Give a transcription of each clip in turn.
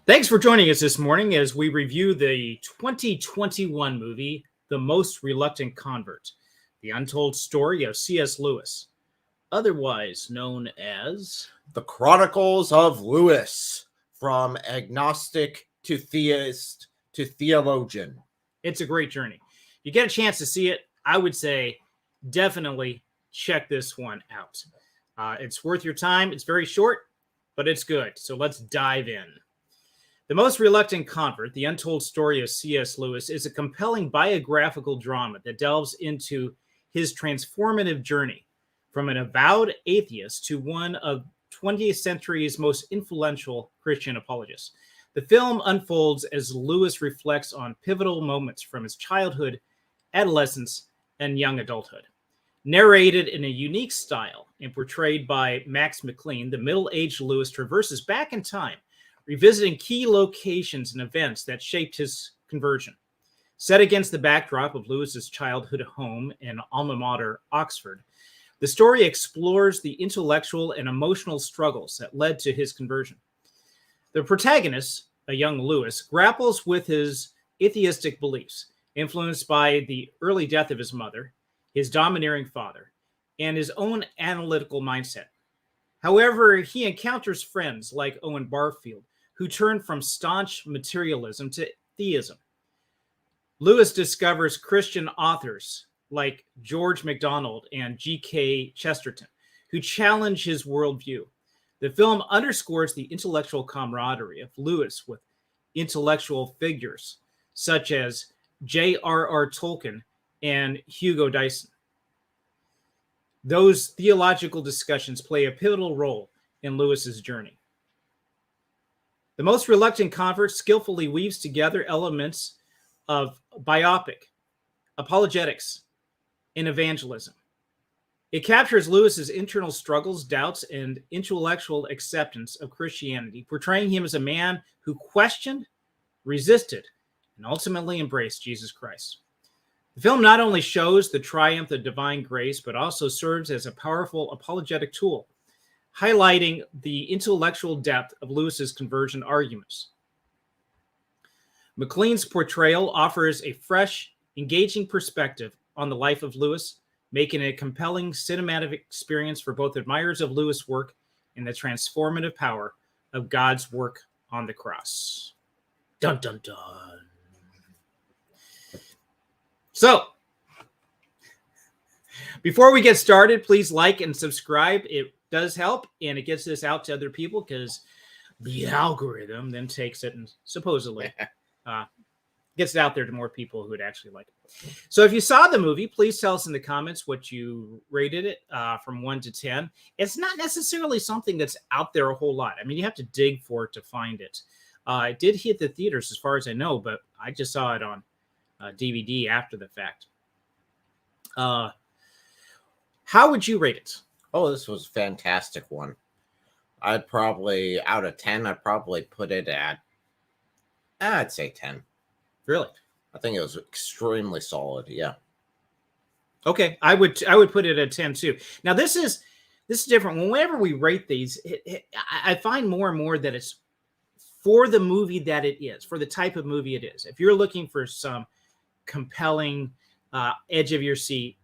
Thanks for joining us this morning as we review the 2021 movie, The Most Reluctant Convert, the untold story of C.S. Lewis, otherwise known as The Chronicles of Lewis, from agnostic to theist to theologian. It's a great journey. If you get a chance to see it, I would say definitely check this one out. It's worth your time. It's very short, but it's good. So let's dive in. The Most Reluctant Convert, the untold story of C.S. Lewis, is a compelling biographical drama that delves into his transformative journey from an avowed atheist to one of 20th century's most influential Christian apologists. The film unfolds as Lewis reflects on pivotal moments from his childhood, adolescence, and young adulthood. Narrated in a unique style and portrayed by Max McLean, the middle-aged Lewis traverses back in time, revisiting key locations and events that shaped his conversion. Set against the backdrop of Lewis's childhood home and alma mater, Oxford, the story explores the intellectual and emotional struggles that led to his conversion. The protagonist, a young Lewis, grapples with his atheistic beliefs, influenced by the early death of his mother, his domineering father, and his own analytical mindset. However, he encounters friends like Owen Barfield, who turn from staunch materialism to theism. Lewis discovers Christian authors like George MacDonald and G.K. Chesterton, who challenge his worldview. The film underscores the intellectual camaraderie of Lewis with intellectual figures such as J.R.R. Tolkien and Hugo Dyson. Those theological discussions play a pivotal role in Lewis's journey. The Most Reluctant Convert skillfully weaves together elements of biopic, apologetics, and evangelism. It captures Lewis's internal struggles, doubts, and intellectual acceptance of Christianity, portraying him as a man who questioned, resisted, and ultimately embraced Jesus Christ. The film not only shows the triumph of divine grace, but also serves as a powerful apologetic tool, highlighting the intellectual depth of Lewis's conversion arguments. McLean's portrayal offers a fresh, engaging perspective on the life of Lewis, making it a compelling cinematic experience for both admirers of Lewis' work and the transformative power of God's work on the cross. Dun, dun, dun. So, before we get started, please like and subscribe. It does help, and it gets this out to other people because the algorithm then takes it and supposedly gets it out there to more people who would actually like it. So if you saw the movie, please tell us in the comments what you rated it from 1 to 10. It's not necessarily something that's out there a whole lot. I mean, you have to dig for it to find it. It did hit the theaters as far as I know, but I just saw it on DVD after the fact. How would you rate it? Oh, this was a fantastic one. I'd probably, out of 10, I'd probably put it at, I'd say 10. Really? I think it was extremely solid, yeah. Okay, I would put it at 10 too. Now this is different. Whenever we rate these, I find more and more that it's for the movie that it is, for the type of movie it is. If you're looking for some compelling, edge of your seat,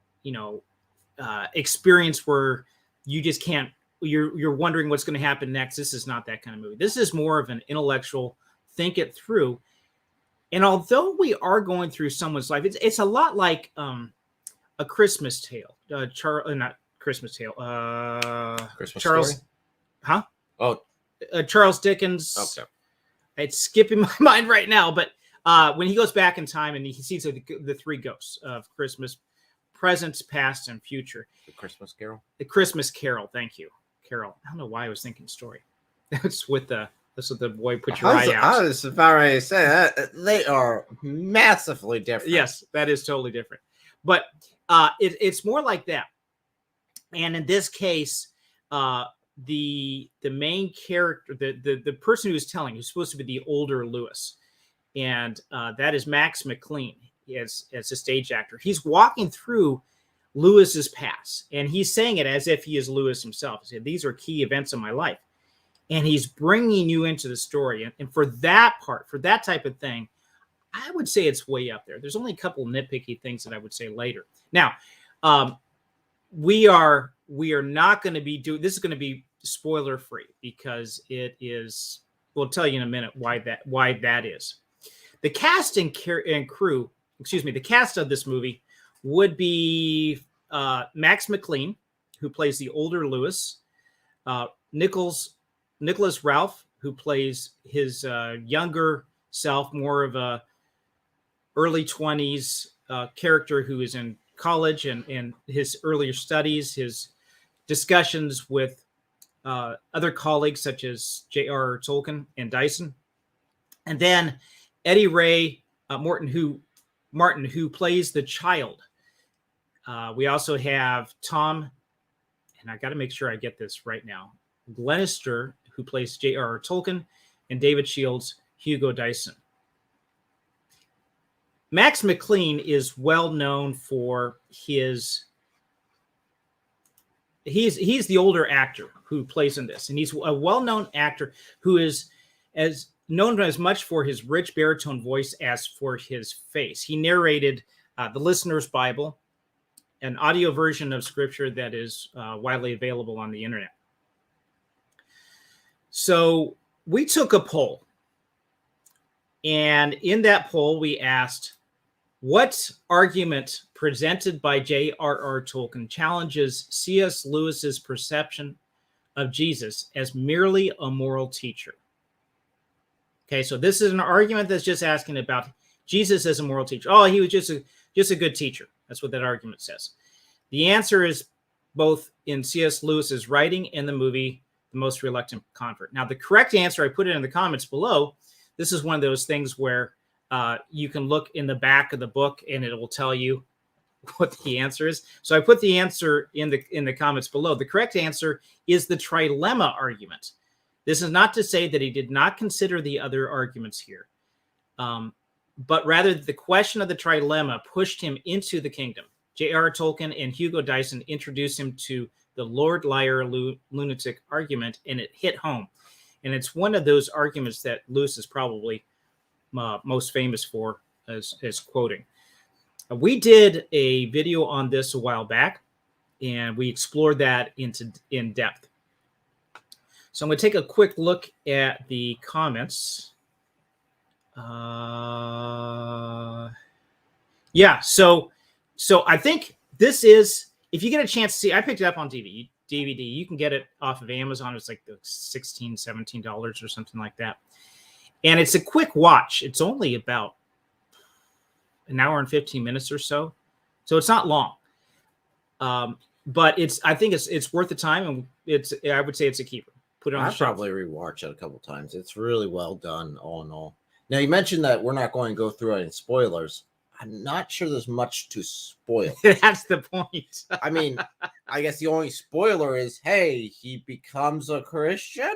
experience where you just can't, you're wondering what's going to happen next, this is not that kind of movie. This is more of an intellectual, think it through. And although we are going through someone's life, it's a lot like a Christmas Tale. Not Christmas Tale. Christmas Charles, Story? huh? Oh, Charles Dickens. okay. It's skipping my mind right now, but when he goes back in time and he sees the three ghosts of Christmas, present, past, and future. The Christmas Carol? The Christmas Carol. Thank you, Carol. I don't know why I was thinking story. That's with the boy put your eye out. I was about to say that they are massively different. Yes, that is totally different. But it's more like that. And in this case, the main character, the person who's telling, who's supposed to be the older Lewis, and that is Max McLean as a stage actor. He's walking through Lewis's past, and he's saying it as if he is Lewis himself. He said, these are key events in my life. and he's bringing you into the story. And for that part, for that type of thing, I would say it's way up there. There's only a couple nitpicky things that I would say later. Now, we are not going to be doing this. Is going to be spoiler free because it is. We'll tell you in a minute why that is. The cast and crew, the cast of this movie would be Max McLean, who plays the older Lewis, Nicholas Ralph, who plays his younger self, more of a early 20s character who is in college and his earlier studies, his discussions with other colleagues such as J.R.R. Tolkien and Dyson. And then Eddie Ray Martin, who plays the child. We also have Tom, and I got to make sure I get this right now, Glenister, who plays J.R.R. Tolkien, and David Shields, Hugo Dyson. Max McLean is well known for his. He's the older actor who plays in this, and he's a well-known actor who is as known as much for his rich baritone voice as for his face. He narrated the Listener's Bible, an audio version of Scripture that is widely available on the internet. So we took a poll, and in that poll we asked, what argument presented by J.R.R. Tolkien challenges C.S. Lewis's perception of Jesus as merely a moral teacher? Okay, so this is an argument that's just asking about Jesus as a moral teacher. Oh, he was just a good teacher. That's what that argument says. The answer is both in C.S. Lewis's writing and the movie, The Most Reluctant Convert. Now, the correct answer, I put it in the comments below. This is one of those things where you can look in the back of the book and it will tell you what the answer is. So I put the answer in the comments below. The correct answer is the trilemma argument. This is not to say that he did not consider the other arguments here, but rather the question of the trilemma pushed him into the kingdom. J.R.R. Tolkien and Hugo Dyson introduced him to the Lord Liar Lunatic argument, and it hit home. And it's one of those arguments that Lewis is probably most famous for as quoting. We did a video on this a while back, and we explored that in depth. So I'm going to take a quick look at the comments. Yeah, so I think this is, if you get a chance to see, I picked it up on DVD. You can get it off of Amazon. It's like $16, $17 or something like that. And it's a quick watch. It's only about an hour and 15 minutes or so. So it's not long. But I think it's worth the time, and I would say it's a keeper. Put it on the shelf. Probably rewatch it a couple times. It's really well done, all in all. Now, you mentioned that we're not going to go through any spoilers. I'm not sure there's much to spoil. That's the point. I mean, I guess the only spoiler is, hey, he becomes a Christian?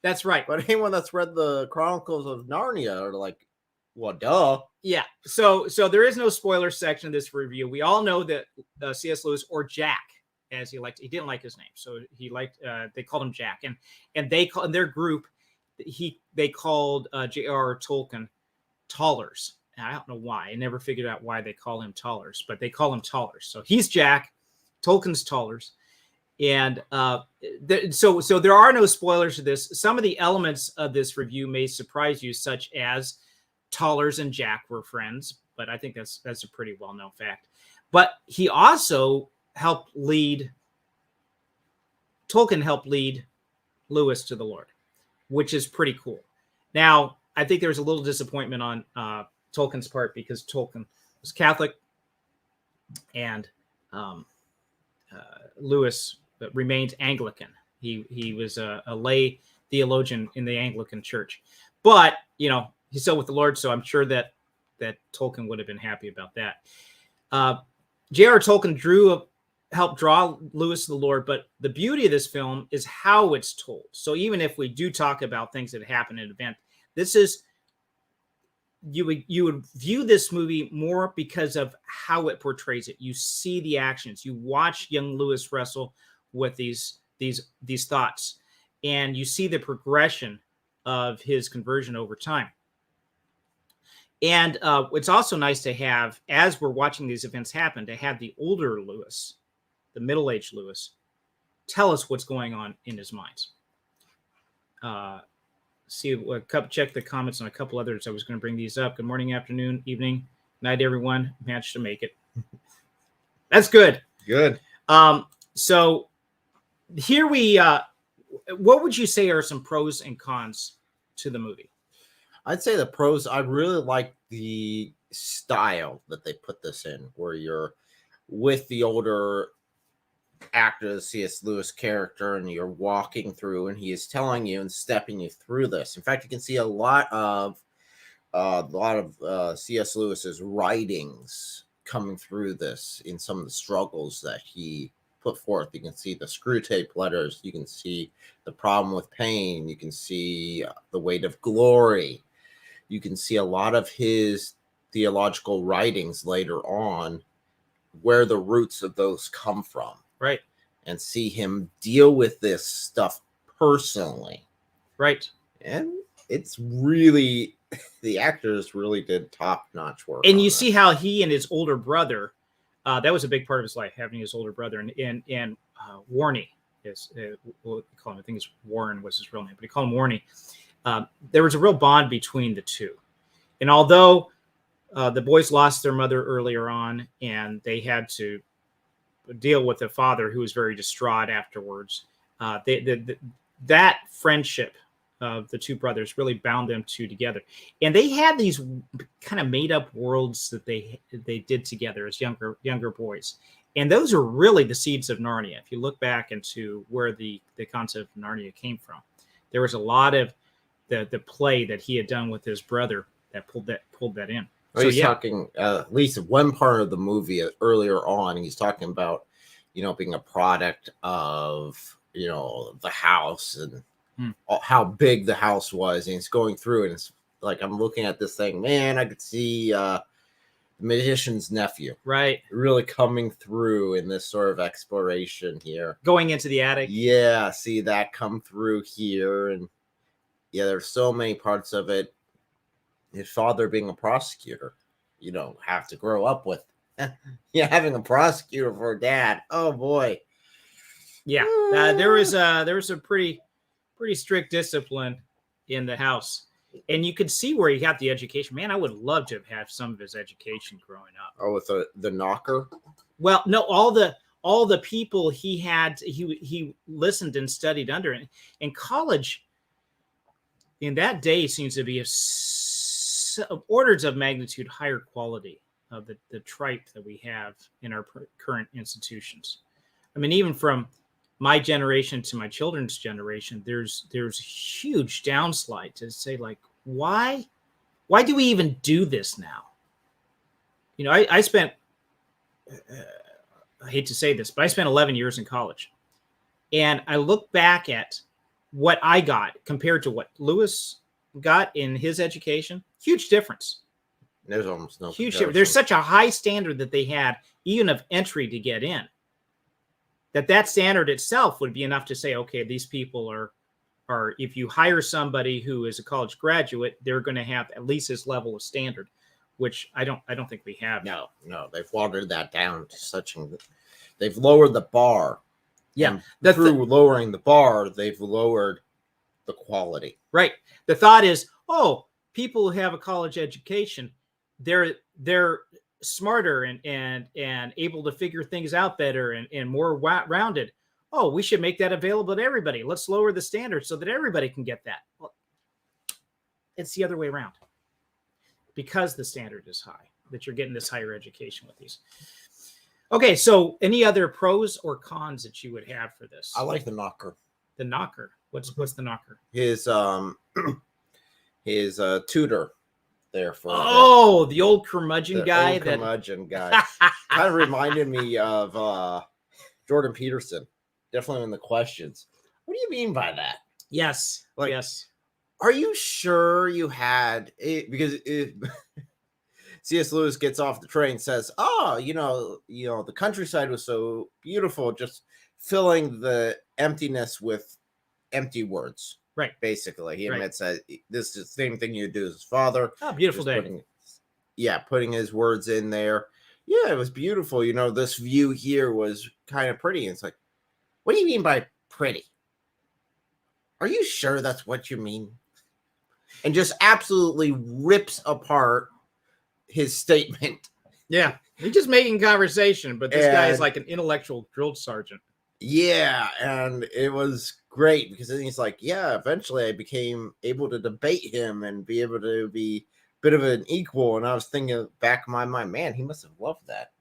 That's right. But anyone that's read the Chronicles of Narnia are like, well, duh. Yeah. So there is no spoiler section of this review. We all know that C.S. Lewis, or Jack, as he didn't like his name, so they called him Jack, and they call in their group, they called J.R.R. Tolkien Tollers. I don't know why. I never figured out why they call him Tollers, but they call him Tollers. So he's Jack, Tolkien's Tollers. And so there are no spoilers to this. Some of the elements of this review may surprise you, such as Tollers and Jack were friends, but I think that's a pretty well-known fact. But he also Tolkien helped lead Lewis to the Lord, which is pretty cool. Now, I think there's a little disappointment on Tolkien's part because Tolkien was Catholic and Lewis remained Anglican. He was a lay theologian in the Anglican Church, but he's still with the Lord, so I'm sure that Tolkien would have been happy about that. J.R.R. Tolkien helped draw Lewis to the Lord, but the beauty of this film is how it's told. So even if we do talk about things that happen in an event, this is you would view this movie more because of how it portrays it. You see the actions. You watch young Lewis wrestle with these thoughts, and you see the progression of his conversion over time. And it's also nice to have, as we're watching these events happen, to have the older Lewis, the middle-aged Lewis, tell us what's going on in his mind. Check the comments on a couple others. I was going to bring these up. Good morning, afternoon, evening, night, everyone. Managed to make it. That's good. Good. So here we, what would you say are some pros and cons to the movie? I'd say the pros, I really like the style that they put this in, where you're with the older actor, the C.S. Lewis character, and you're walking through, and he is telling you and stepping you through this. In fact, you can see a lot of C.S. Lewis's writings coming through this in some of the struggles that he put forth. You can see the screw tape letters. You can see the problem with pain. You can see the weight of glory. You can see a lot of his theological writings later on, where the roots of those come from. Right. And see him deal with this stuff personally. Right. And it's really, the actors really did top-notch work. And you see how he and his older brother, that was a big part of his life, having his older brother. And Warney, we'll call him, I think it's Warren was his real name, but he called him Warney. There was a real bond between the two. And although the boys lost their mother earlier on, and they had to deal with a father who was very distraught afterwards, that friendship of the two brothers really bound them two together. And they had these kind of made up worlds that they did together as younger boys. And those are really the seeds of Narnia. If you look back into where the concept of Narnia came from, there was a lot of the play that he had done with his brother that pulled that in. Well, he's talking at least one part of the movie earlier on. He's talking about, being a product of, the house and how big the house was. And he's going through, and it's like, I'm looking at this thing, man, I could see the magician's nephew. Right. Really coming through in this sort of exploration here. Going into the attic. Yeah, see that come through here. And yeah, there's so many parts of it. His father being a prosecutor, you don't have to grow up with. Having a prosecutor for a dad. Oh boy. Yeah, there was a pretty strict discipline in the house, and you could see where he got the education. Man, I would love to have had some of his education growing up. Oh, with the knocker. Well, no, all the people he had, he listened and studied under. And college in that day seems to be orders of magnitude higher quality of the tripe that we have in our current institutions. I mean, even from my generation to my children's generation, there's huge downslide to say, like, why do we even do this now? I spent, I hate to say this, but I spent 11 years in college, and I look back at what I got compared to what Lewis got in his education. Huge difference. There's almost no huge difference. There's such a high standard that they had, even of entry to get in, that standard itself would be enough to say, okay, these people are if you hire somebody who is a college graduate, they're going to have at least this level of standard, which I don't think we have. No, they've watered that down to they've lowered the bar. Yeah, through lowering the bar, they've lowered the quality. Right. The thought is, people who have a college education, they're smarter and able to figure things out better and more rounded. We should make that available to everybody. Let's lower the standard so that everybody can get that. Well, it's the other way around. Because the standard is high, that you're getting this higher education with these. Okay, so any other pros or cons that you would have for this? I like the knocker. The knocker. What's the knocker? His tutor there for the old curmudgeon guy. Guy. Kind of reminded me of Jordan Peterson. Definitely in the questions. What do you mean by that? Yes. Yes. Are you sure you had it? Because C.S. Lewis gets off the train and says, the countryside was so beautiful, just filling the emptiness with empty words. Right. Basically, he Right. admits that this is the same thing you do as his father. Oh, beautiful Just day. putting his words in there. Yeah, it was beautiful. You know, this view here was kind of pretty. It's like, what do you mean by pretty? Are you sure that's what you mean? And just absolutely rips apart his statement. Yeah, he's just making conversation, but this guy is And- like an intellectual drill sergeant. Yeah, and it was great because then he's like, yeah, eventually I became able to debate him and be able to be a bit of an equal. And I was thinking back in my mind, man, he must have loved that.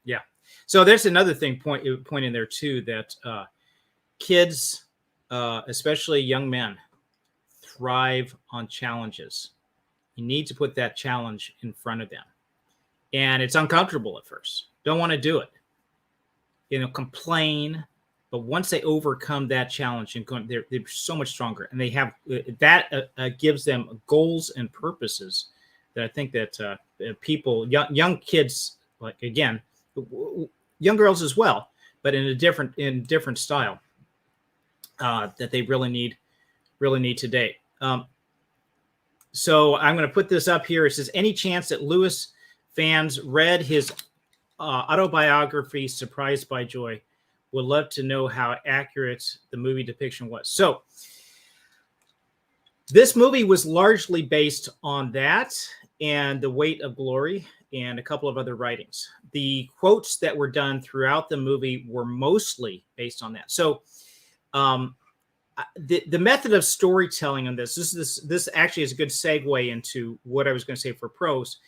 Yeah. So there's another thing point in there too, that kids, especially young men, thrive on challenges. You need to put that challenge in front of them. And it's uncomfortable at first. Don't want to do it. You know, complain. But once they overcome that challenge, and they're so much stronger. And they have that gives them goals and purposes that I think that people, young kids, like again, young girls as well, but in a different style, that they really need today. So I'm going to put this up here. It says, any chance that Lewis fans read his autobiography, Surprised by Joy? Would love to know how accurate the movie depiction was. So this movie was largely based on that and The Weight of Glory and a couple of other writings. The quotes that were done throughout the movie were mostly based on that. So the method of storytelling on this actually is a good segue into what I was going to say for prose.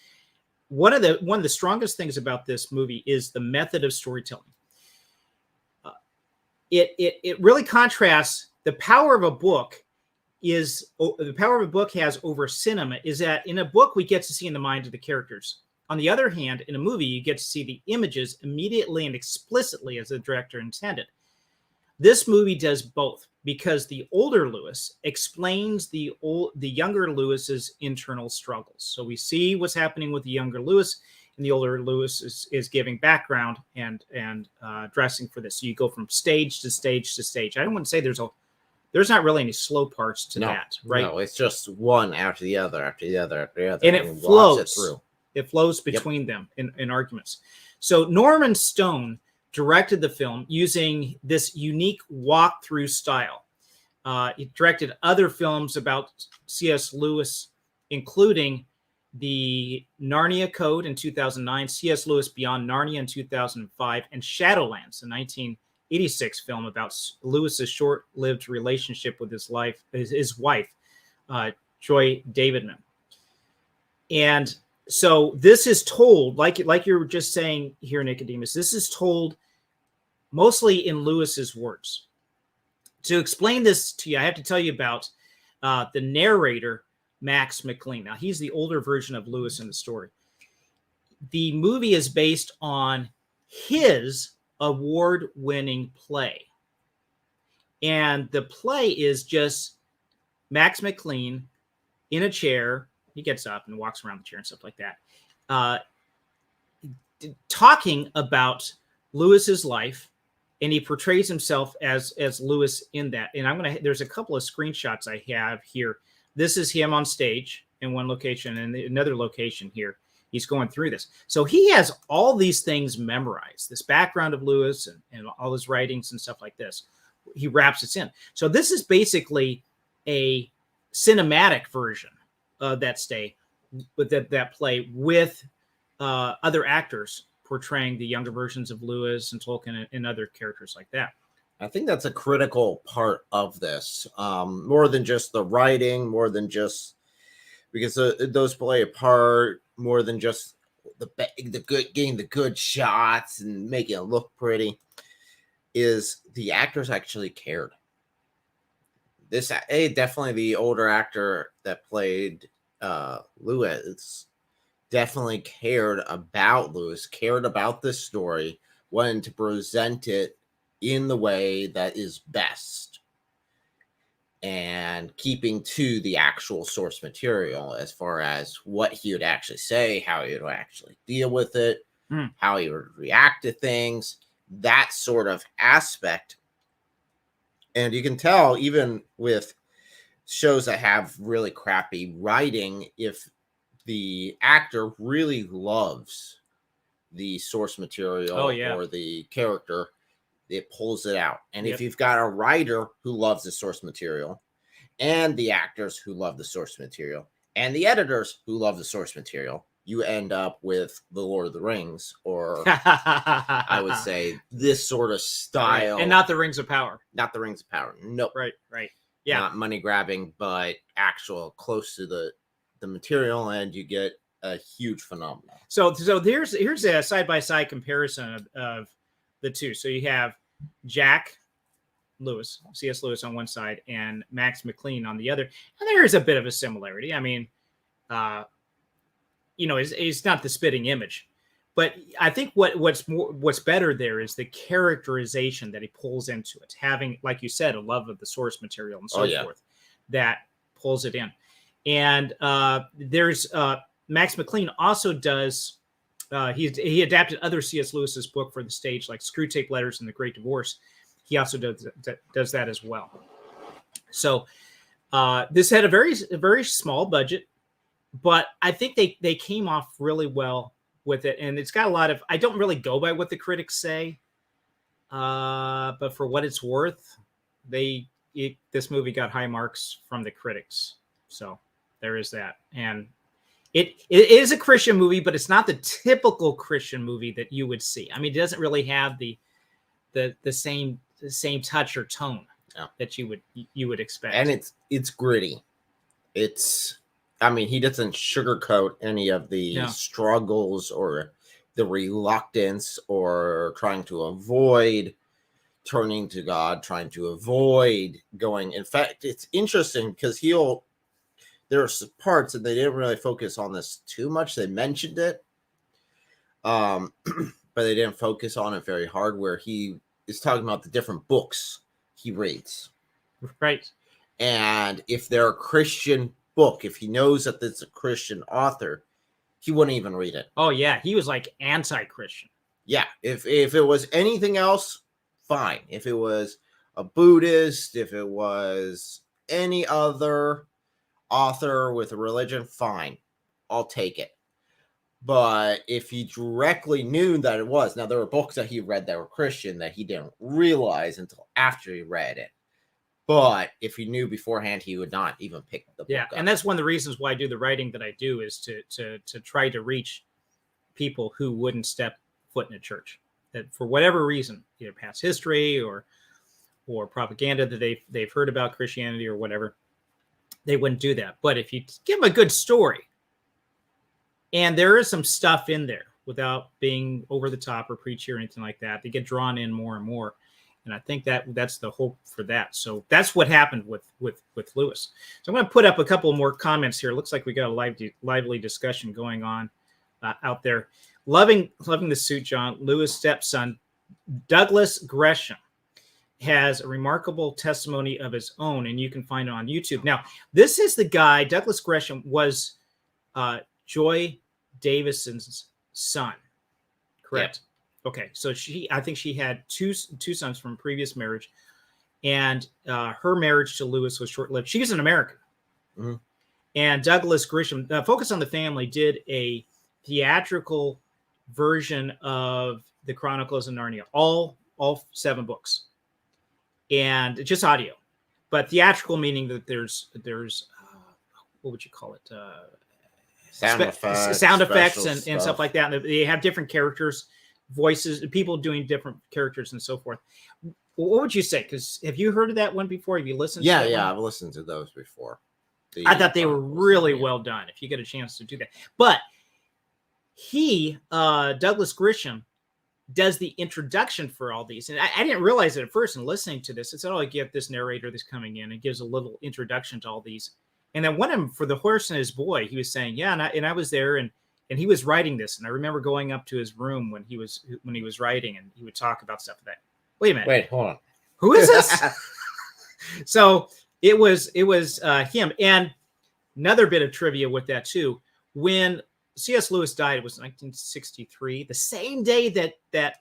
One of the strongest things about this movie is the method of storytelling. It really contrasts the power of a book has over cinema is that in a book we get to see in the mind of the characters. On the other hand, in a movie you get to see the images immediately and explicitly as the director intended. This movie does both because the older Lewis explains the younger Lewis's internal struggles. So we see what's happening with the younger Lewis, and the older Lewis is giving background and dressing for this. So you go from stage to stage to stage. I don't want to say there's not really any slow parts to that, right? No, it's just one after the other, after the other, after the other. And it flows. It flows between them in arguments. So Norman Stone directed the film using this unique walkthrough style. He directed other films about C.S. Lewis, including the Narnia Code in 2009, C.S. Lewis Beyond Narnia in 2005, and Shadowlands, a 1986 film about Lewis's short-lived relationship with his wife, Joy Davidman. And so this is told, like you were just saying here, Nicodemus, this is told mostly in Lewis's words. To explain this to you, I have to tell you about the narrator, Max McLean. Now, he's the older version of Lewis in the story. The movie is based on his award-winning play. And the play is just Max McLean in a chair. He gets up and walks around the chair and stuff like that, talking about Lewis's life, and he portrays himself as Lewis in that. And there's a couple of screenshots I have here. This is him on stage in one location, and another location here. He's going through this. So he has all these things memorized, this background of Lewis and all his writings and stuff like this. He wraps it in. So this is basically a cinematic version of that play with other actors portraying the younger versions of Lewis and Tolkien and other characters like that. I think that's a critical part of this, more than just the writing, more than just because those play a part, more than just getting the good shots and making it look pretty. Is the actors actually cared? Definitely the older actor that played Lewis definitely cared about Lewis, cared about this story, wanted to present it in the way that is best and keeping to the actual source material as far as what he would actually say, how he would actually deal with it, how he would react to things. That sort of aspect And you can tell even with shows that have really crappy writing, if the actor really loves the source material or the character, it pulls it out. And if you've got a writer who loves the source material, and the actors who love the source material, and the editors who love the source material, you end up with The Lord of the Rings, or I would say this sort of style. Right. And not the Rings of Power. Not the Rings of Power. Nope. Right. Yeah. Not money grabbing, but actual close to the material, and you get a huge phenomenon. So here's a side-by-side comparison of the two. So you have Jack Lewis, C.S. Lewis on one side, and Max McLean on the other. And there is a bit of a similarity. I mean, it's not the spitting image, but I think what's better there is the characterization that he pulls into it, having, like you said, a love of the source material and so forth, that pulls it in. And there's Max McLean also does. He adapted other C.S. Lewis's book for the stage, like Screwtape Letters and The Great Divorce. He also does that as well. So this had a very small budget, but I think they came off really well with it. And it's got a lot of, I don't really go by what the critics say, but for what it's worth, this movie got high marks from the critics. So there is that. And it is a Christian movie, but it's not the typical Christian movie that you would see. I mean, it doesn't really have the same touch or tone that you would expect. And it's gritty. He doesn't sugarcoat any of the struggles or the reluctance or trying to avoid turning to God, trying to avoid going. In fact, it's interesting because there are parts, and they didn't really focus on this too much. They mentioned it, but they didn't focus on it very hard, where he is talking about the different books he reads. Right. And if they're a Christian book, if he knows that it's a Christian author, he wouldn't even read it. Oh, yeah. He was like anti-Christian. Yeah. If it was anything else, fine. If it was a Buddhist, if it was any other author with a religion, fine. I'll take it. But if he directly knew that it was, now there were books that he read that were Christian that he didn't realize until after he read it. But if he knew beforehand, he would not even pick the book up. And that's one of the reasons why I do the writing that I do, is to try to reach people who wouldn't step foot in a church, that for whatever reason, either past history or propaganda that they've heard about Christianity or whatever, they wouldn't do that. But if you give them a good story, and there is some stuff in there without being over the top or preachy or anything like that, they get drawn in more and more. And I think that's the hope for that. So that's what happened with Lewis. So I'm going to put up a couple more comments here. It looks like we got a lively discussion going on out there. Loving the suit, John. Lewis' stepson, Douglas Gresham, has a remarkable testimony of his own, and you can find it on YouTube. Now, this is the guy. Douglas Gresham was Joy Davison's son, correct? Yeah. Okay, so I think she had two sons from previous marriage, and her marriage to Lewis was short-lived. She was an American. Mm-hmm. And Douglas Gresham, Focus on the Family, did a theatrical version of the Chronicles of Narnia, all 7 books, and just audio, but theatrical meaning that there's what would you call it? Sound effects and stuff like that. And they have different characters, voices, people doing different characters and so forth. What would you say? Because have you heard of that one before? Have you listened to that one? I've listened to those before. I thought they were really well done, if you get a chance to do that. But Douglas Gresham, does the introduction for all these. And I didn't realize it at first in listening to this. It said, I get this narrator that's coming in and gives a little introduction to all these. And then one of them, for The Horse and His Boy, he was saying, and I was there, and he was writing this. And I remember going up to his room when he was writing, and he would talk about stuff like that. Wait a minute. Wait, hold on. Who is this? So it was him. And another bit of trivia with that too, when C.S. Lewis died, it was 1963, the same day that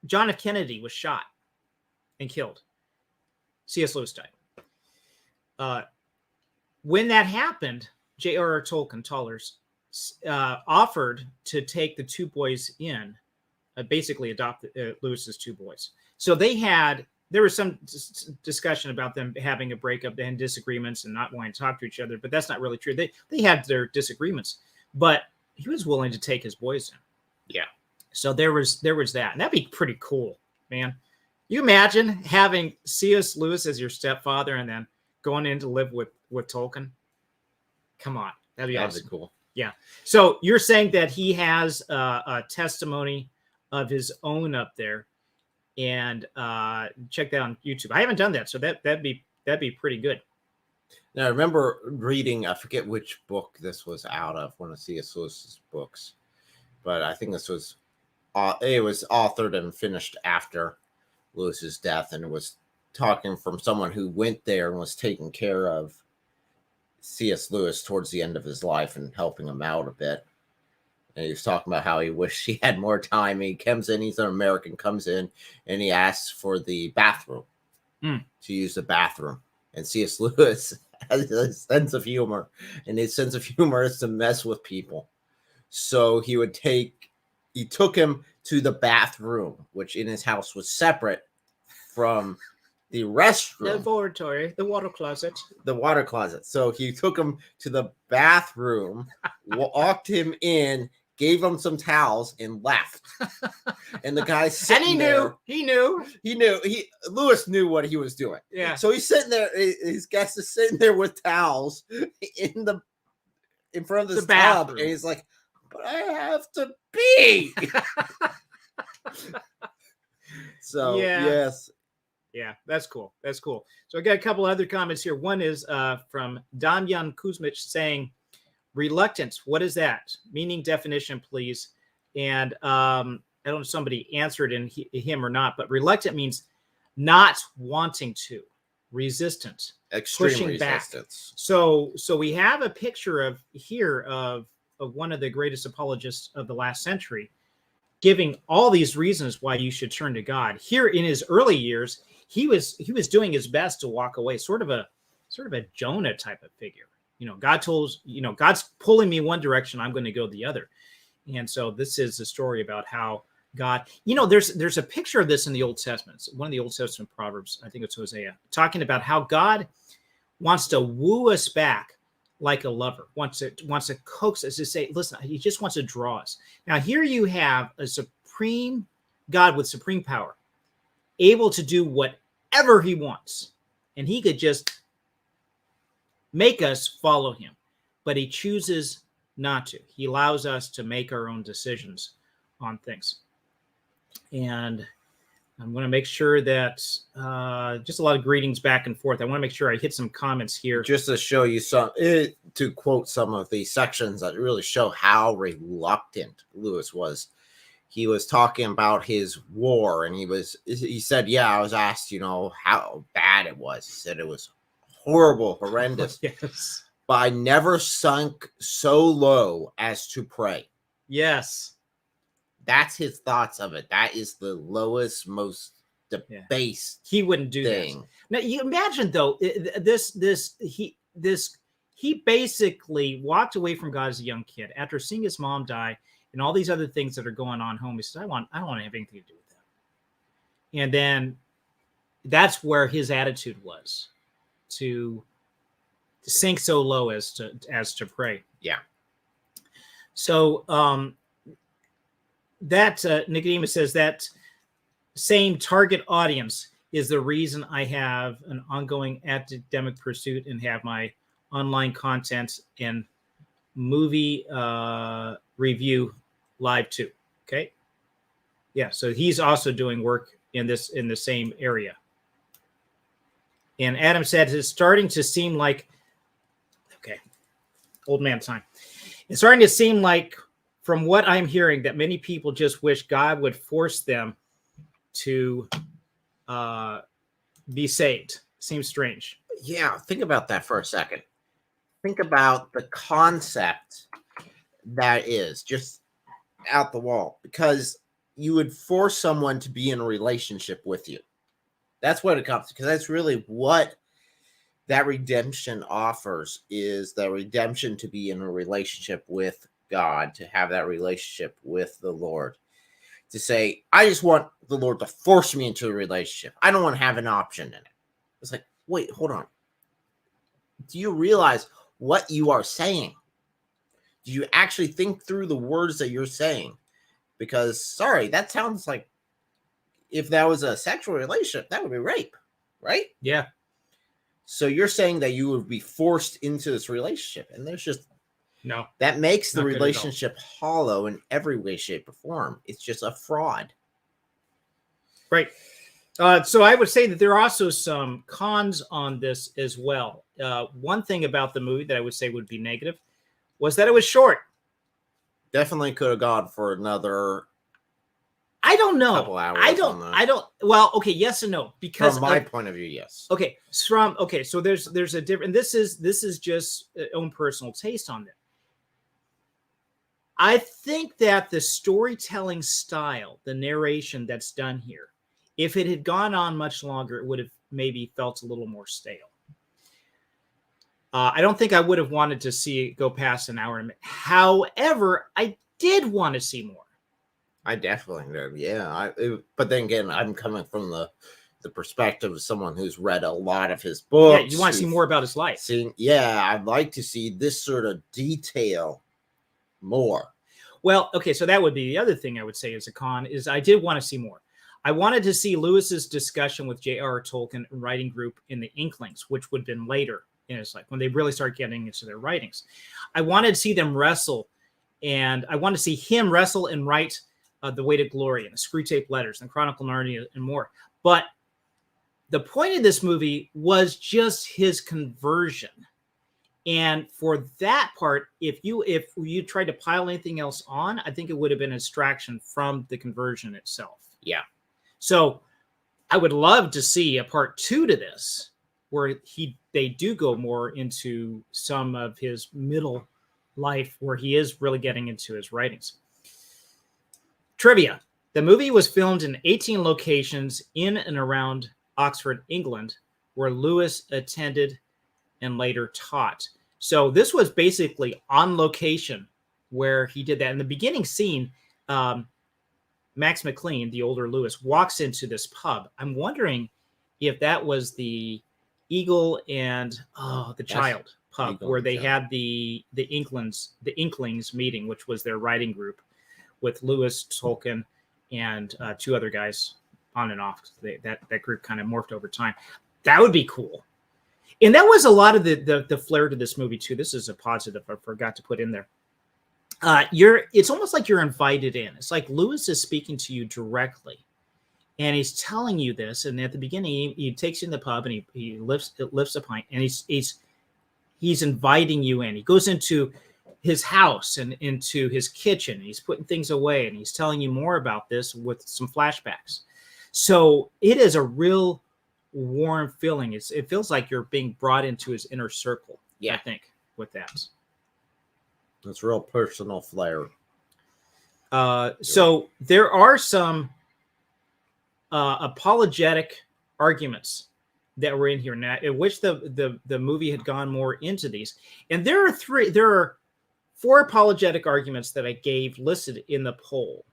John F. Kennedy was shot and killed. C.S. Lewis died. When that happened, J.R.R. Tolkien, Tollers, offered to take the two boys in, basically adopt Lewis's two boys. So there was some discussion about them having a breakup and disagreements and not wanting to talk to each other, but that's not really true. They had their disagreements, but he was willing to take his boys in. Yeah. So there was that, and that'd be pretty cool, man. You imagine having C.S. Lewis as your stepfather and then going in to live with Tolkien? Come on, that'd be awesome. Cool. Yeah. So you're saying that he has a testimony of his own up there, and check that on YouTube. I haven't done that, so that'd be pretty good. Now I remember reading, I forget which book this was out of, one of C.S. Lewis's books, but I think this was it was authored and finished after Lewis's death, and it was talking from someone who went there and was taking care of C.S. Lewis towards the end of his life and helping him out a bit. And he was talking about how he wished he had more time. He comes in, he's an American, comes in, and he asks for the bathroom, to use the bathroom. And C.S. Lewis has a sense of humor, and his sense of humor is to mess with people. So he took him to the bathroom, which in his house was separate from the restroom. Laboratory, the water closet. The water closet. So he took him to the bathroom, walked him in, gave him some towels, and left. And the guy sitting there. He knew. Lewis knew what he was doing. Yeah. So he's sitting there. His guest is sitting there with towels in front of this tub, and he's like, "But I have to pee." So yes. Yeah, that's cool. That's cool. So I got a couple other comments here. One is from Damjan Kuzmic saying, reluctance, what is that? Meaning definition, please. And I don't know if somebody answered in him or not, but reluctant means not wanting to, resistant, extreme pushing resistance. Back. So we have a picture of one of the greatest apologists of the last century, giving all these reasons why you should turn to God. Here in his early years, he was doing his best to walk away, sort of a Jonah type of figure. God's pulling me one direction, I'm going to go the other. And so this is a story about how God, there's a picture of this in the Old Testament. It's one of the Old Testament Proverbs, I think it's Hosea, talking about how God wants to woo us back like a lover, wants to coax us to say, listen, he just wants to draw us. Now here you have a supreme God with supreme power, able to do whatever he wants. And he could just make us follow him, but he chooses not to. He allows us to make our own decisions on things. And I'm going to make sure that just a lot of greetings back and forth. I want to make sure I hit some comments here. Just to show you to quote some of the sections that really show how reluctant Lewis was. He was talking about his war, and he said, I was asked, how bad it was. He said it was horrible, horrendous. Yes. But I never sunk so low as to pray. Yes. That's his thoughts of it. That is the lowest, most debased. He wouldn't do thing. That. Now you imagine though, he basically walked away from God as a young kid after seeing his mom die and all these other things that are going on home. He says, I don't want to have anything to do with that. And then that's where his attitude was, to sink so low as to pray. Yeah. So that Nicodemus says that same target audience is the reason I have an ongoing academic pursuit and have my online content and movie review live too. Okay. Yeah. So he's also doing work in the same area. And Adam said it's starting to seem like, okay, old man time. It's starting to seem like, from what I'm hearing, that many people just wish God would force them to be saved. Seems strange. Yeah, think about that for a second. Think about the concept that is just out the wall, because you would force someone to be in a relationship with you. That's what it comes to, because that's really what that redemption offers, is the redemption to be in a relationship with God, to have that relationship with the Lord. To say, I just want the Lord to force me into a relationship. I don't want to have an option in it. It's like, wait, hold on. Do you realize what you are saying? Do you actually think through the words that you're saying? Because, sorry, that sounds like, if that was a sexual relationship, that would be rape, right? Yeah. So you're saying that you would be forced into this relationship, and there's just No. that makes the Not good at all. relationship hollow in every way, shape, or form. It's just a fraud. Right. So I would say that there are also some cons on this as well. One thing about the movie that I would say would be negative was that it was short. Definitely could have gone for another I don't know. couple hours. I don't. Well, okay, yes and no. Because from my point of view, yes. Okay, so there's a different. This is just own personal taste on it. I think that the storytelling style, the narration that's done here, if it had gone on much longer, it would have maybe felt a little more stale. I don't think I would have wanted to see it go past an hour. However, I did want to see more. I definitely did. Yeah. But then again, I'm coming from the perspective of someone who's read a lot of his books. Yeah, you want to see more about his life. I'd like to see this sort of detail more. Well, okay, so that would be the other thing I would say as a con, is I did want to see more. I wanted to see Lewis's discussion with J.R.R. Tolkien and writing group in the Inklings, which would have been later in his life, when they really start getting into their writings. I wanted to see them wrestle, and I wanted to see him wrestle and write The Way to Glory and the Screwtape Letters and Chronicle of Narnia and more. But the point of this movie was just his conversion. And for that part, if you tried to pile anything else on, I think it would have been a distraction from the conversion itself. Yeah. So I would love to see a part 2 to this, where they do go more into some of his middle life, where he is really getting into his writings. Trivia. The movie was filmed in 18 locations in and around Oxford, England, where Lewis attended and later taught. So this was basically on location where he did that. In the beginning scene, Max McLean, the older Lewis, walks into this pub. I'm wondering if that was the Eagle and the Child pub, where they had the Inklings meeting, which was their writing group with Lewis, Tolkien, and 2 other guys on and off. That group kind of morphed over time. That would be cool. And that was a lot of the flair to this movie too. This is a positive I forgot to put in there. It's almost like you're invited in. It's like Lewis is speaking to you directly, and he's telling you this. And at the beginning, he takes you in the pub and he lifts a pint, and he's inviting you in. He goes into his house and into his kitchen. He's putting things away, and he's telling you more about this with some flashbacks. So it is a real warm feeling. It feels like you're being brought into his inner circle. Yeah, I think with that. It's real personal flair. So there are some apologetic arguments that were in here now. I wish the movie had gone more into these. And there are 4 apologetic arguments that I gave listed in the poll.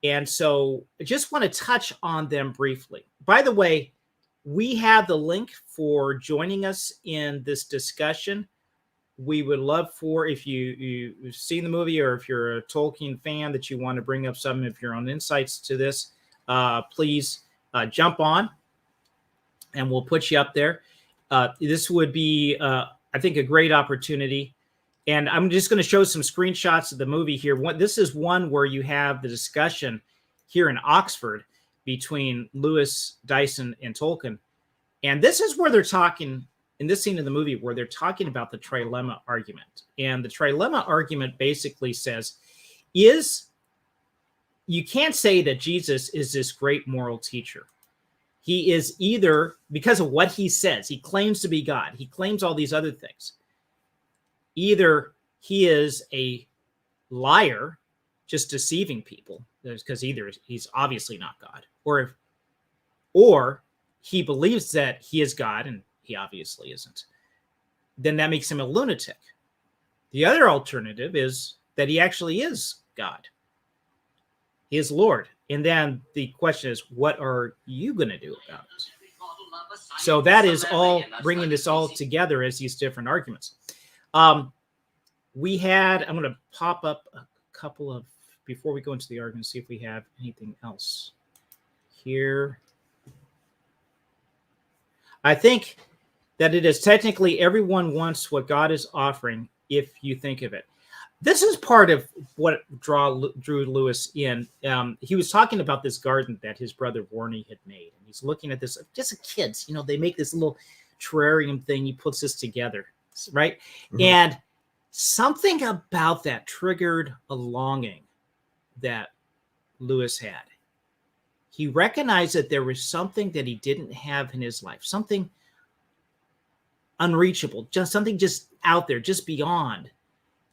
And so I just want to touch on them briefly. By the way, we have the link for joining us in this discussion. We would love for, if you've seen the movie, or if you're a Tolkien fan that you want to bring up some of your own insights to this, please jump on, and we'll put you up there. This would be, I think, a great opportunity. And I'm just going to show some screenshots of the movie here. This is one where you have the discussion here in Oxford between Lewis, Dyson, and Tolkien. And this is where they're talking, in this scene of the movie, where they're talking about the trilemma argument. And the trilemma argument basically says, you can't say that Jesus is this great moral teacher. He is either, because of what he says, he claims to be God. He claims all these other things. Either he is a liar, just deceiving people, because either he's obviously not God, or he believes that he is God, and he obviously isn't, then that makes him a lunatic. The other alternative is that he actually is God. He is Lord. And then the question is, what are you going to do about it? So that is all bringing this all together as these different arguments. I'm going to pop up a couple of, before we go into the argument, see if we have anything else here. I think that it is technically everyone wants what God is offering if you think of it. This is part of what drew Lewis in. He was talking about this garden that his brother Warney had made. And he's looking at this, just a kids, they make this little terrarium thing. He puts this together, right? Mm-hmm. And something about that triggered a longing that Lewis had. He recognized that there was something that he didn't have in his life, something unreachable, something just out there, just beyond.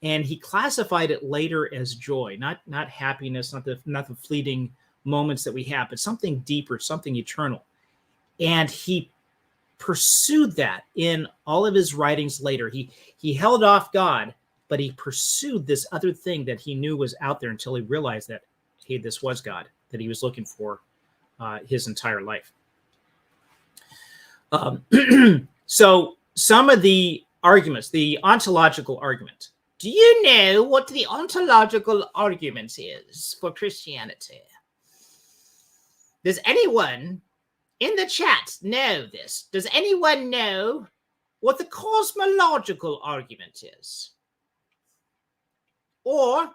And he classified it later as joy, not happiness, not the fleeting moments that we have, but something deeper, something eternal. And he pursued that in all of his writings later. He held off God, but he pursued this other thing that he knew was out there until he realized that, hey, this was God that he was looking for his entire life. So some of the arguments, the ontological argument. Do you know what the ontological argument is for Christianity? Does anyone in the chat know this? Does anyone know what the cosmological argument is? Or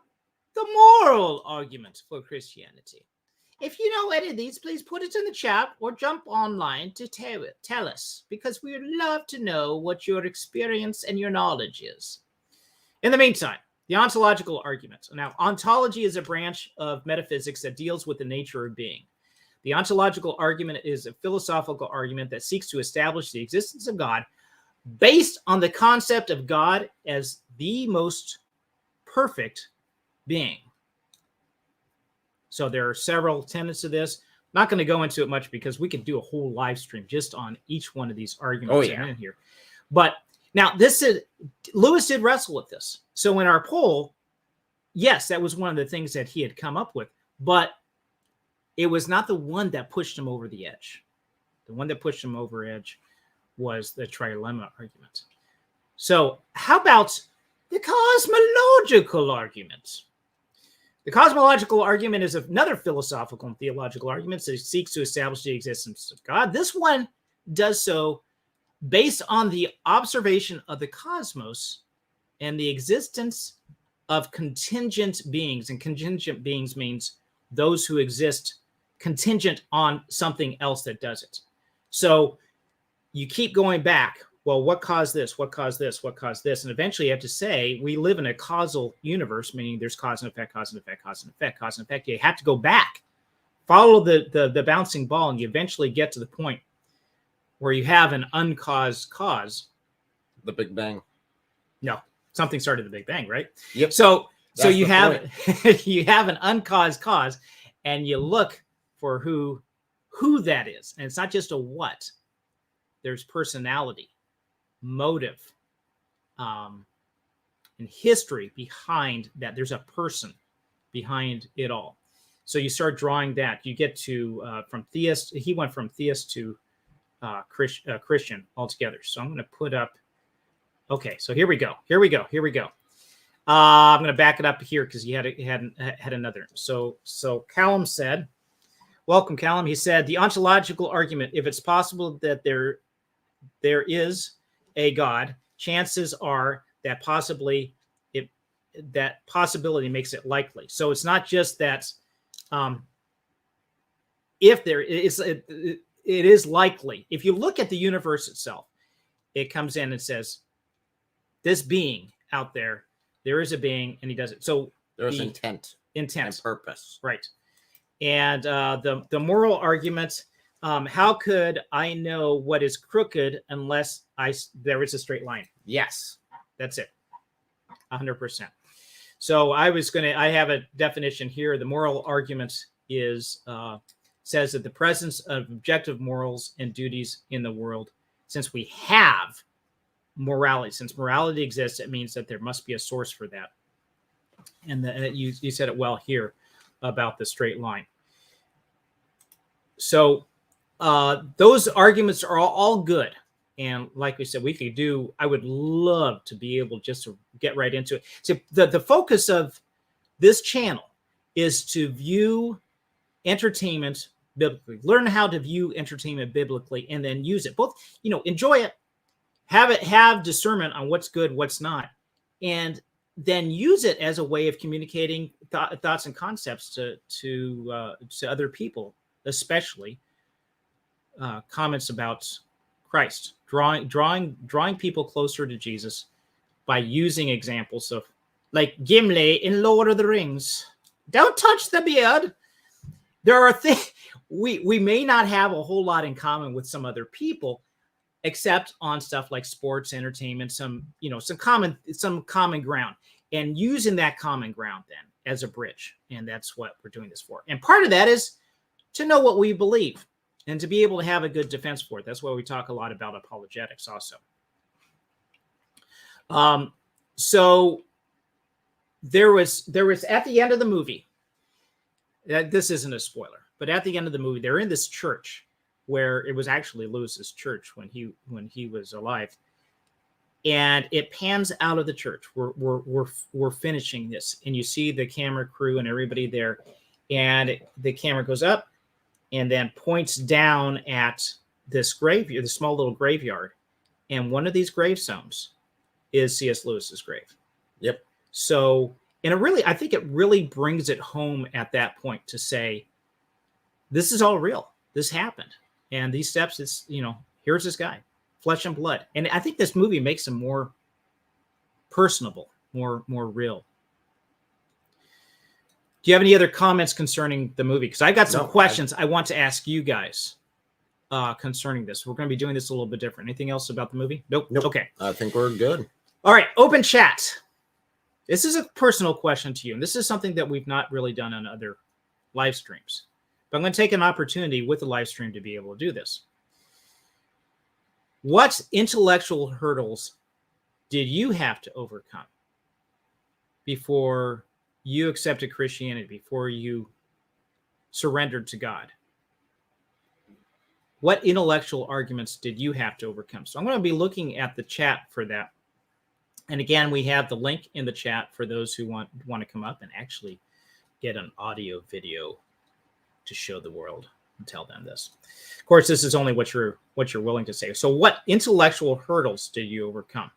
the moral argument for Christianity? If you know any of these, please put it in the chat or jump online to tell us, because we would love to know what your experience and your knowledge is. In the meantime, the ontological argument. Now, ontology is a branch of metaphysics that deals with the nature of being. The ontological argument is a philosophical argument that seeks to establish the existence of God based on the concept of God as the most perfect being. So there are several tenets to this. I'm not going to go into it much because we could do a whole live stream just on each one of these arguments in here. But now, Lewis did wrestle with this. So in our poll, yes, that was one of the things that he had come up with, but it was not the one that pushed him over the edge. The one that pushed him over edge was the trilemma argument. So how about the cosmological argument? The cosmological argument is another philosophical and theological argument that seeks to establish the existence of God. This one does so based on the observation of the cosmos and the existence of contingent beings. And contingent beings means those who exist contingent on something else that does it. So you keep going back. Well, what caused this? What caused this? What caused this? And eventually you have to say, we live in a causal universe, meaning there's cause and effect, cause and effect, cause and effect, cause and effect. You have to go back, follow the bouncing ball, and you eventually get to the point where you have an uncaused cause. The Big Bang. No, something started the Big Bang, right? Yep. So you have you have an uncaused cause, and you look for who that is. And it's not just a what. There's personality, motive, and history behind that. There's a person behind it all. So you start drawing that. You get to from theist. He went from theist to Christian altogether. So I'm going to put up. Okay, so here we go. I'm going to back it up here because he had another. So Callum said, "Welcome, Callum." He said, "The ontological argument. If it's possible that there is a God, chances are that that possibility makes it likely." So it's not just that if there is, it is likely. If you look at the universe itself, it comes in and says, this being out there is a being, and he does it. So there's intent and purpose. Right. And the moral argument, how could I know what is crooked unless there is a straight line? Yes, that's it. 100%. So I have a definition here. The moral argument is says that the presence of objective morals and duties in the world, since we have morality, since morality exists, it means that there must be a source for that. And you said it well here about the straight line. So those arguments are all good. And like we said, I would love to be able just to get right into it. So the focus of this channel is to view entertainment biblically, learn how to view entertainment biblically, and then use it. Both, enjoy it, have discernment on what's good, what's not, and then use it as a way of communicating thoughts and concepts to other people, especially comments about Christ, drawing people closer to Jesus by using examples of, like Gimli in Lord of the Rings. Don't touch the beard. There are things we may not have a whole lot in common with some other people, except on stuff like sports, entertainment, some common ground, and using that common ground then as a bridge. And that's what we're doing this for. And part of that is to know what we believe and to be able to have a good defense for it. That's why we talk a lot about apologetics also. So there was at the end of the movie, this isn't a spoiler, but at the end of the movie, they're in this church where it was actually Lewis's church when he was alive. And it pans out of the church. We're finishing this, and you see the camera crew and everybody there, and the camera goes up and then points down at this graveyard, the small little graveyard, and one of these gravestones is C.S. Lewis's grave. Yep. So, and I think it really brings it home at that point to say, this is all real. This happened, and these steps is, here's this guy, flesh and blood. And I think this movie makes him more personable, more real. Do you have any other comments concerning the movie? Because I got some questions I want to ask you guys concerning this. We're going to be doing this a little bit different. Anything else about the movie? Nope. Okay. I think we're good. All right. Open chat. This is a personal question to you, and this is something that we've not really done on other live streams. But I'm going to take an opportunity with the live stream to be able to do this. What intellectual hurdles did you have to overcome before you accepted Christianity, before you surrendered to God? What intellectual arguments did you have to overcome? So I'm going to be looking at the chat for that. And again, we have the link in the chat for those who want to come up and actually get an audio video to show the world and tell them this. Of course, this is only what you're willing to say. So what intellectual hurdles did you overcome?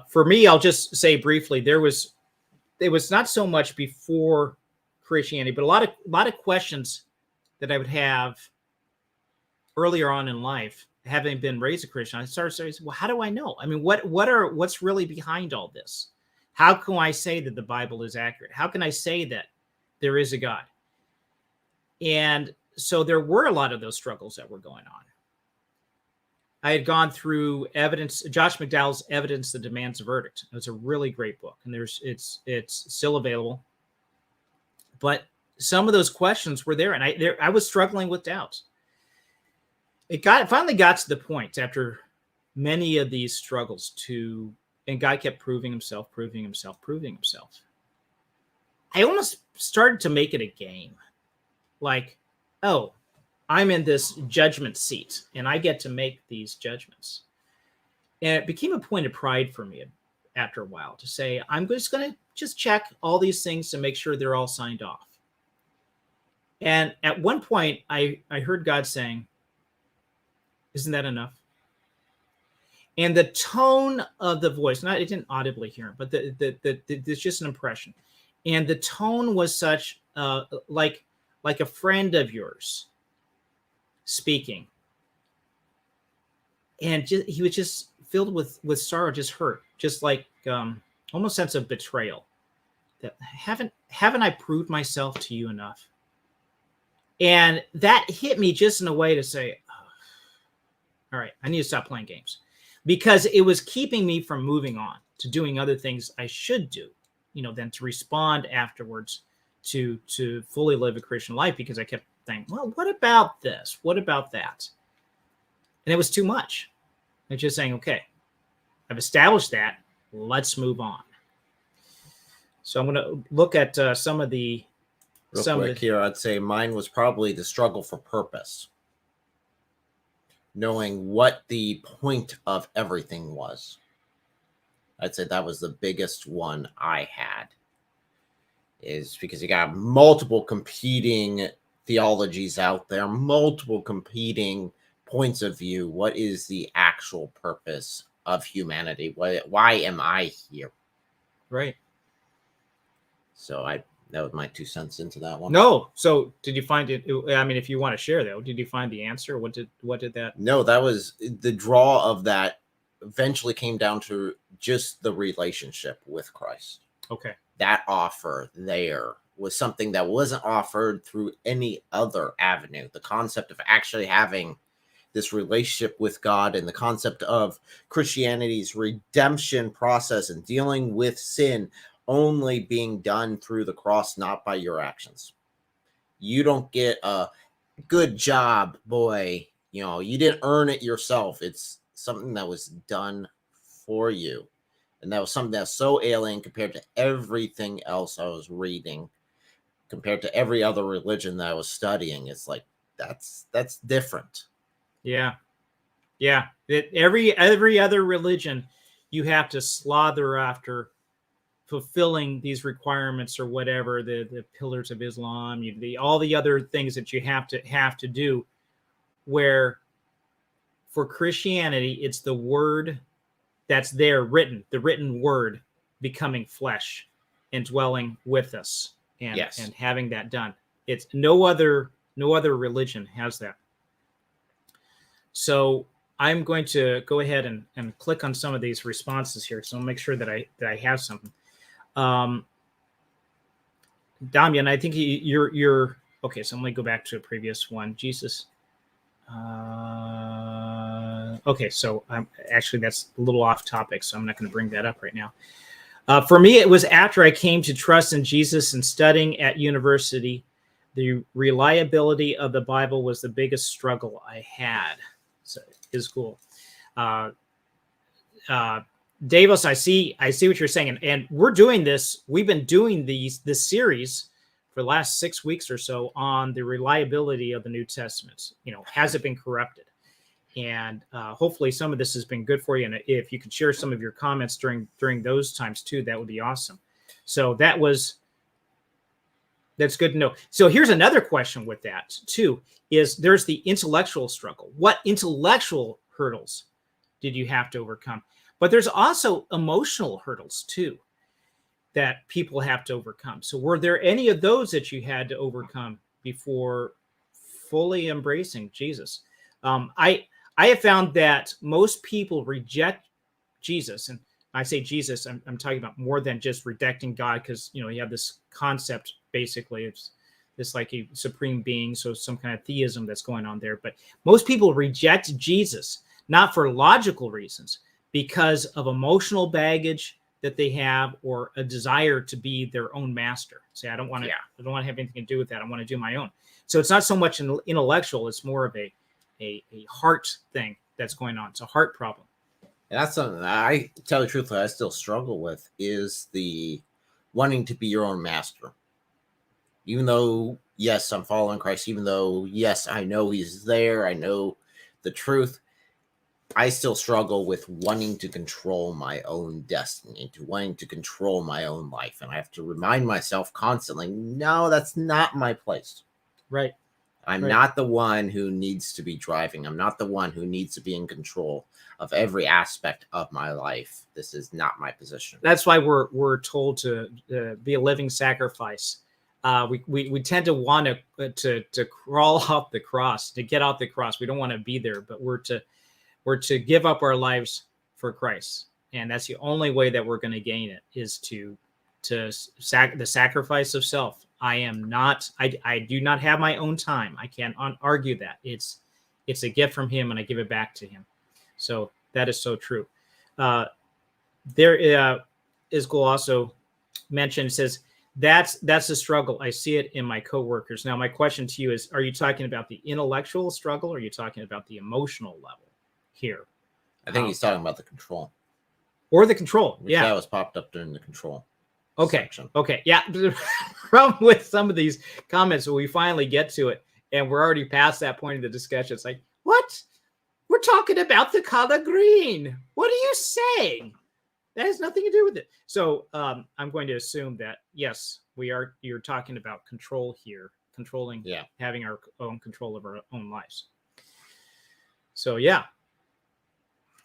For me, I'll just say briefly, it was not so much before Christianity, but a lot of questions that I would have earlier on in life, having been raised a Christian. I started saying, well, how do I know? I mean, what's really behind all this? How can I say that the Bible is accurate? How can I say that there is a God? And so there were a lot of those struggles that were going on. I had gone through Josh McDowell's Evidence That Demands a Verdict. It's a really great book, and it's still available. But some of those questions were there, and I was struggling with doubts. It finally got to the point after many of these struggles and God kept proving himself. I almost started to make it a game. Like, oh, I'm in this judgment seat and I get to make these judgments. And it became a point of pride for me after a while to say, I'm just going to check all these things to make sure they're all signed off. And at one point, I heard God saying, isn't that enough? And the tone of the voice, I didn't audibly hear it, but there's just an impression. And the tone was such like a friend of yours speaking. And he was just filled with sorrow, just hurt, just like almost sense of betrayal. That haven't I proved myself to you enough? And that hit me just in a way to say, oh, all right, I need to stop playing games, because it was keeping me from moving on to doing other things I should do, then to respond afterwards to fully live a Christian life, because I kept thing. Well, what about this? What about that? And it was too much. It's just saying, okay, I've established that. Let's move on. So I'm going to look at some of the... Real quick here, I'd say mine was probably the struggle for purpose. Knowing what the point of everything was. I'd say that was the biggest one I had. Is because you got multiple competing theologies out there, multiple competing points of view. What is the actual purpose of humanity? Why am I here? Right. So that was my 2 cents into that one. No. So did you find it? I mean, if you want to share though, did you find the answer? What did that? No, that was the draw of that. Eventually came down to just the relationship with Christ. Okay. That offer there was something that wasn't offered through any other avenue. The concept of actually having this relationship with God and the concept of Christianity's redemption process and dealing with sin only being done through the cross, not by your actions. You don't get a good job, boy. You know, you didn't earn it yourself. It's something that was done for you. And that was something that's so alien compared to everything else I was reading, compared to every other religion that I was studying. It's like, that's different. Yeah. Yeah. Every other religion, you have to slaughter after fulfilling these requirements or whatever, the pillars of Islam, all the other things that you have to do, where for Christianity, it's the word that's there written, the written word becoming flesh and dwelling with us and having that done. It's no other religion has that. So I'm going to go ahead and click on some of these responses here. So I'll make sure that I have something. Damian, I think you're okay. So let me go back to a previous one. Jesus. Okay, so actually that's a little off topic, so I'm not going to bring that up right now. For me, it was after I came to trust in Jesus and studying at university. The reliability of the Bible was the biggest struggle I had. So is cool. Davos, I see what you're saying, and we're doing this. We've been doing this series for the last 6 weeks or so on the reliability of the New Testament. You know, has it been corrupted? And hopefully some of this has been good for you. And if you could share some of your comments during those times too, that would be awesome. So that's good to know. So here's another question with that too, is there's the intellectual struggle. What intellectual hurdles did you have to overcome? But there's also emotional hurdles too that people have to overcome. So were there any of those that you had to overcome before fully embracing Jesus? I have found that most people reject Jesus, and I say Jesus, I'm talking about more than just rejecting God, because you have this concept basically it's this like a supreme being, so some kind of theism that's going on there. But most people reject Jesus not for logical reasons, because of emotional baggage that they have, or a desire to be their own master. Say, I don't want to have anything to do with that. I want to do my own. So it's not so much an intellectual; it's more of a heart thing that's going on. It's a heart problem. And that's something that I tell you truthfully, I still struggle with, is the wanting to be your own master. Even though, yes, I'm following Christ, even though, yes, I know he's there, I know the truth, I still struggle with wanting to control my own destiny, to wanting to control my own life. And I have to remind myself constantly, no, that's not my place. Right. I'm not the one who needs to be driving. I'm not the one who needs to be in control of every aspect of my life. This is not my position. That's why we're told to be a living sacrifice. We tend to want to crawl off the cross, to get off the cross. We don't want to be there, but we're to give up our lives for Christ, and that's the only way that we're going to gain it, is the sacrifice of self. I do not have my own time. I can't argue that. It's a gift from him, and I give it back to him. So that is so true. There Isgul also mentioned, says, that's a struggle. I see it in my coworkers. Now, my question to you is, are you talking about the intellectual struggle, or are you talking about the emotional level here? I think he's talking about the control. Or the control. Which yeah. That was popped up during the control. Okay. Section. Okay. Yeah. The problem with some of these comments, when we finally get to it, and we're already past that point of the discussion, it's like, what? We're talking about the color green. What are you saying? That has nothing to do with it. So I'm going to assume that, yes, you're talking about control here, controlling, having our own control of our own lives. So, yeah.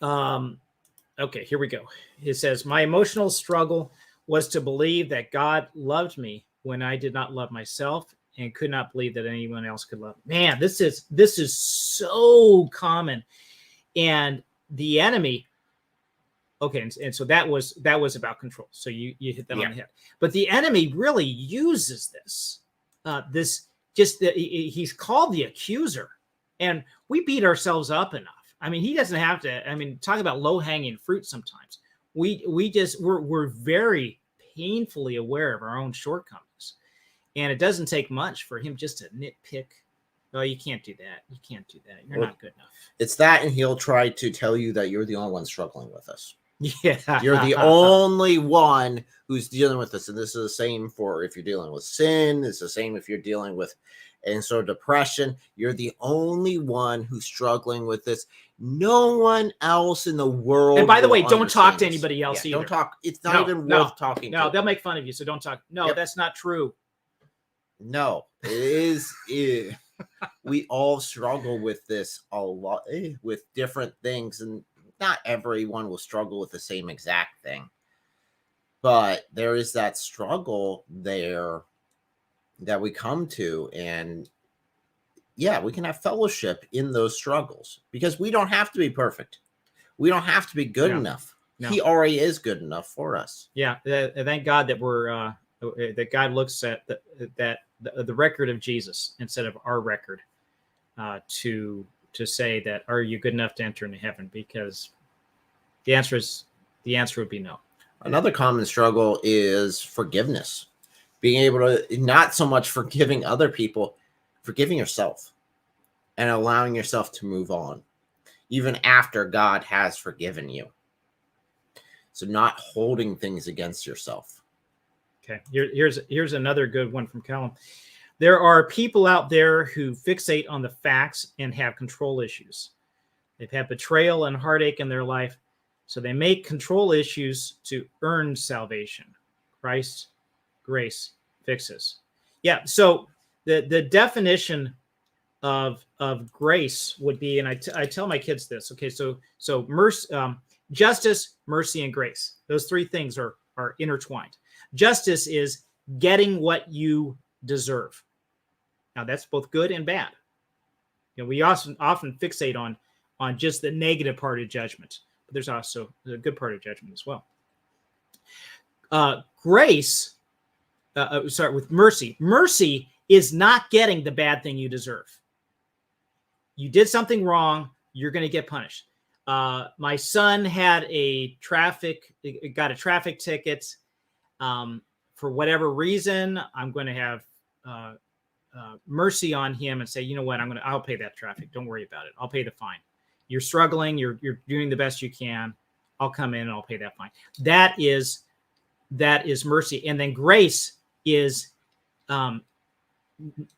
Okay, here we go. It says, my emotional struggle was to believe that God loved me when I did not love myself and could not believe that anyone else could love me. Man, this is so common. And the enemy, okay, and so that was about control. So you hit that on the head. But the enemy really uses this, he's called the accuser. And we beat ourselves up enough. I mean, he doesn't have to. I mean, talk about low-hanging fruit sometimes. We're very painfully aware of our own shortcomings. And it doesn't take much for him just to nitpick. Oh, you can't do that. You can't do that. You're not good enough. It's that, and he'll try to tell you that you're the only one struggling with us. Yeah. You're the only one who's dealing with this. And this is the same for if you're dealing with sin. It's the same if you're dealing with depression. You're the only one who's struggling with this. No one else in the world. And by the way, don't talk to anybody else either. Don't talk. It's not even worth talking to. No, they'll make fun of you, so don't talk. No, that's not true. No, it is. We all struggle with this a lot, with different things, and not everyone will struggle with the same exact thing. But there is that struggle there that we come to, and we can have fellowship in those struggles because we don't have to be perfect. We don't have to be good enough. No. He already is good enough for us. Yeah, thank God that we're that God looks at the record of Jesus instead of our record to say that, are you good enough to enter into heaven? Because the answer would be no. Another common struggle is forgiveness. Being able to not so much forgiving other people, forgiving yourself and allowing yourself to move on, even after God has forgiven you. So not holding things against yourself. Okay, here's another good one from Callum. There are people out there who fixate on the facts and have control issues. They've had betrayal and heartache in their life, so they make control issues to earn salvation. Christ's grace fixes. Yeah, so the definition of grace would be, and I tell my kids this. Okay, so mercy, justice, mercy, and grace. Those three things are intertwined. Justice is getting what you deserve. Now that's both good and bad. You know, we often fixate on just the negative part of judgment, but there's also the good part of judgment as well. Grace, with mercy. Mercy is not getting the bad thing you deserve. You did something wrong, you're going to get punished. My son got a traffic ticket. For whatever reason, I'm going to have mercy on him and say, you know what, I'll pay that traffic. Don't worry about it. I'll pay the fine. You're struggling. You're doing the best you can. I'll come in and I'll pay that fine. That is mercy. And then grace is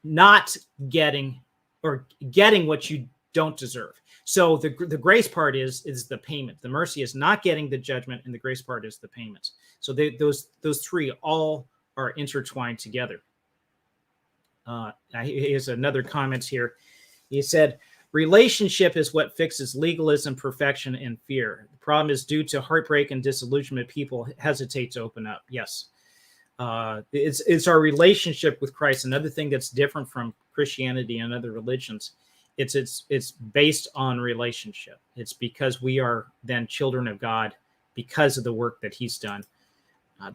not getting or getting what you don't deserve. So the grace part is the payment. The mercy is not getting the judgment, and the grace part is the payment. So those three all are intertwined together. Here's another comment here. He said, relationship is what fixes legalism, perfection, and fear. The problem is due to heartbreak and disillusionment, people hesitate to open up. Yes. It's our relationship with Christ. Another thing that's different from Christianity and other religions. It's based on relationship. It's because we are then children of God because of the work that he's done.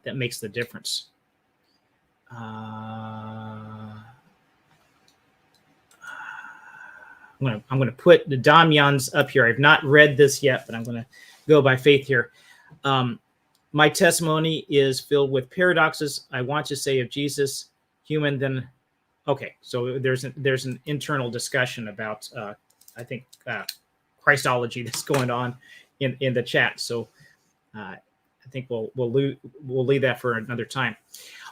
That makes the difference. I'm going to put the Damian's up here. I've not read this yet, but I'm going to go by faith here. My testimony is filled with paradoxes. I want to say of Jesus, human, then okay. So there's an internal discussion about I think Christology that's going on in the chat. So I think we'll leave that for another time.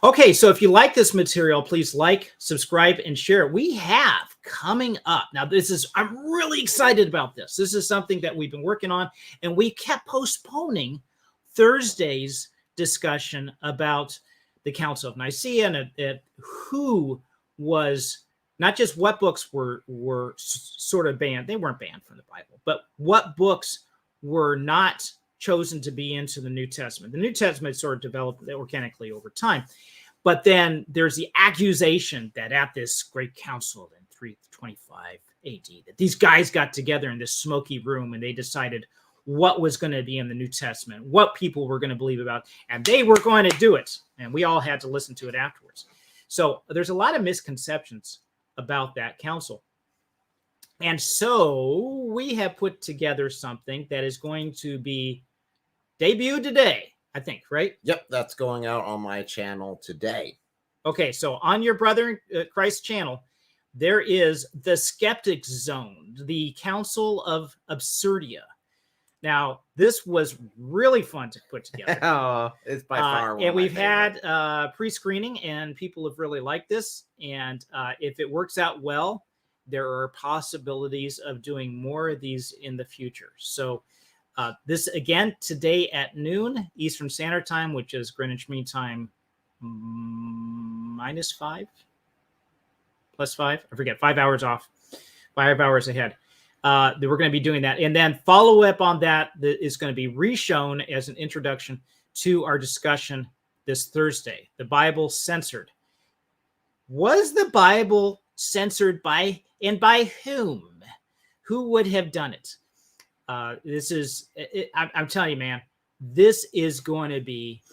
Okay, so if you like this material, please like, subscribe, and share it. We have coming up now. I'm really excited about this. This is something that we've been working on, and we kept postponing Thursday's discussion about the Council of Nicaea and who was not just what books were sort of banned. They weren't banned from the Bible, but what books were not chosen to be into the New Testament. The New Testament sort of developed organically over time. But then there's the accusation that at this great council in 325 AD, that these guys got together in this smoky room and they decided what was going to be in the New Testament, what people were going to believe about, and they were going to do it. And we all had to listen to it afterwards. So there's a lot of misconceptions about that council. And so we have put together something that is going to be debuted today, I think, right? Yep, that's going out on my channel today. Okay, so on your Brother in Christ channel, there is the Skeptic Zone, the Council of Absurdia. Now, this was really fun to put together. Oh, it's by far one and of my we've favorite. had pre-screening, and people have really liked this. And if it works out well, there are possibilities of doing more of these in the future. So this, again, today at noon Eastern Standard Time, which is Greenwich Mean Time -5, +5. I forget, 5 hours off, 5 hours ahead. We're going to be doing that. And then follow up on that is going to be reshown as an introduction to our discussion this Thursday. The Bible censored. Was the Bible censored by whom? Who would have done it? This is, I'm telling you, man, this is going to be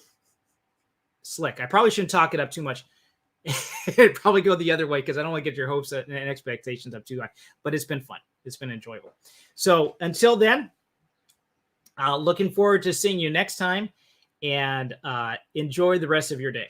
slick. I probably shouldn't talk it up too much. It'd probably go the other way because I don't want to get your hopes and expectations up too high. But it's been fun. It's been enjoyable. So until then, looking forward to seeing you next time, and enjoy the rest of your day.